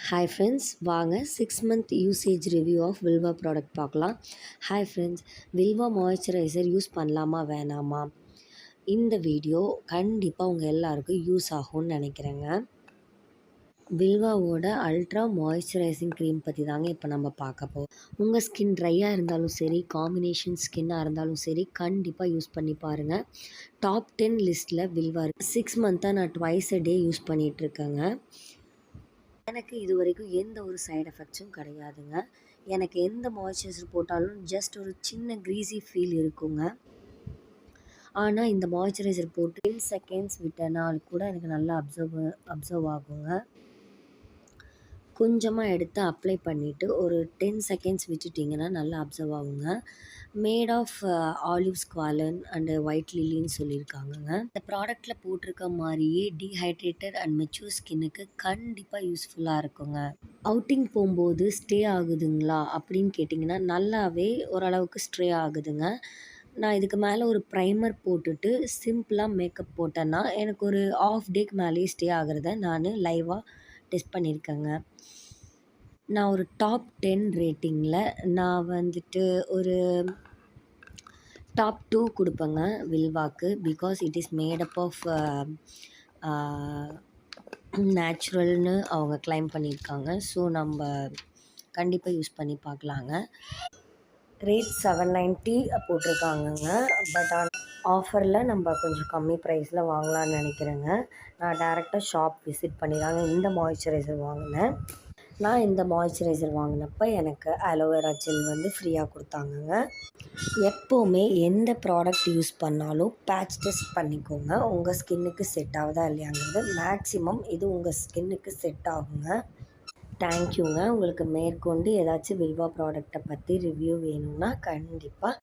Hi friends, வாங்க 6 month usage review of Vilva product பார்க்கலாம். Hi friends, Vilva moisturiser use பண்ணலாமா வேணாமா? இந்த வீடியோ கண்டிப்பாக உங்கள் எல்லாருக்கும் யூஸ் ஆகும்னு நினைக்கிறேங்க. வில்வாவோட அல்ட்ரா மாய்ஸ்சரைசிங் க்ரீம் பற்றி தாங்க இப்போ நம்ம பார்க்க போகிறோம். உங்கள் ஸ்கின் ட்ரையாக இருந்தாலும் சரி, காம்பினேஷன் ஸ்கின்னாக இருந்தாலும் சரி, கண்டிப்பாக யூஸ் பண்ணி பாருங்கள். டாப் 10 லிஸ்ட்டில் வில்வா இருக்குது. 6 மந்த்தாக நான் ட்வைஸ் அ டே யூஸ் பண்ணிகிட்ருக்கேங்க. எனக்கு இது வரைக்கும் எந்த ஒரு சைடு எஃபெக்ட்ஸும் கிடையாதுங்க. எனக்கு எந்த மாய்ஸ்சரைசர் போட்டாலும் ஜஸ்ட் ஒரு சின்ன க்ரீஸி ஃபீல் இருக்குங்க. ஆனால் இந்த மாய்ஸ்சரைசர் போட்டு 10 செகண்ட்ஸ் விட்டனால் கூட எனக்கு நல்லா அப்சர்வ் ஆகுங்க. கொஞ்சமாக எடுத்து அப்ளை பண்ணிவிட்டு ஒரு 10 செகண்ட்ஸ் விட்டுட்டிங்கன்னா நல்லா அப்சர்வ் ஆகுங்க. Made of olive squalane and white லில்லின்னு சொல்லியிருக்காங்கங்க. இந்த ப்ராடக்ட்டில் போட்டிருக்க மாதிரியே டீஹைட்ரேட்டட் அண்ட் மெச்சூர் ஸ்கின்னுக்கு கண்டிப்பாக யூஸ்ஃபுல்லாக இருக்குங்க. அவுட்டிங் போகும்போது ஸ்டே ஆகுதுங்களா அப்படின்னு கேட்டிங்கன்னா நல்லாவே ஓரளவுக்கு ஸ்டே ஆகுதுங்க. நான் இதுக்கு மேலே ஒரு ப்ரைமர் போட்டுட்டு சிம்பிளாக மேக்கப் போட்டேன்னா எனக்கு ஒரு ஆஃப் டேக்கு மேலேயே ஸ்டே ஆகிறத நான் லைவாக டெஸ்ட் பண்ணியிருக்கேங்க. நான் ஒரு டாப் 10 ரேட்டிங்கில் நான் வந்துட்டு ஒரு டாப் 2 கொடுப்பேங்க வில்வாக்கு. Because it is made up of நேச்சுரல்னு அவங்க கிளைம் பண்ணியிருக்காங்க. ஸோ நம்ம கண்டிப்பாக யூஸ் பண்ணி பார்க்கலாங்க. ரேட் 790 போட்டிருக்காங்கங்க. பட் ஆஃபரில் நம்ம கொஞ்சம் கம்மி ப்ரைஸில் வாங்கலான்னு நினைக்கிறேங்க. நான் டேரெக்டாக ஷாப் விசிட் பண்ணி தாங்க இந்த மாய்ஸ்சரைசர் வாங்கினேன். நான் இந்த மாய்ஸ்சரைசர் வாங்கினப்போ எனக்கு அலோவேரா ஜெல் வந்து ஃப்ரீயாக கொடுத்தாங்கங்க. எப்போவுமே எந்த ப்ராடக்ட் யூஸ் பண்ணாலும் பேட்ச் டெஸ்ட் பண்ணிக்கோங்க. உங்கள் ஸ்கின்னுக்கு செட் ஆகுதா இல்லையாங்கிறது. மேக்ஸிமம் இது உங்கள் ஸ்கின்னுக்கு செட் ஆகுங்க. தேங்க்யூங்க. உங்களுக்கு மேற்கொண்டு ஏதாச்சும் வில்வா ப்ராடக்ட்டை பற்றி ரிவ்யூ வேணும்னா கண்டிப்பாக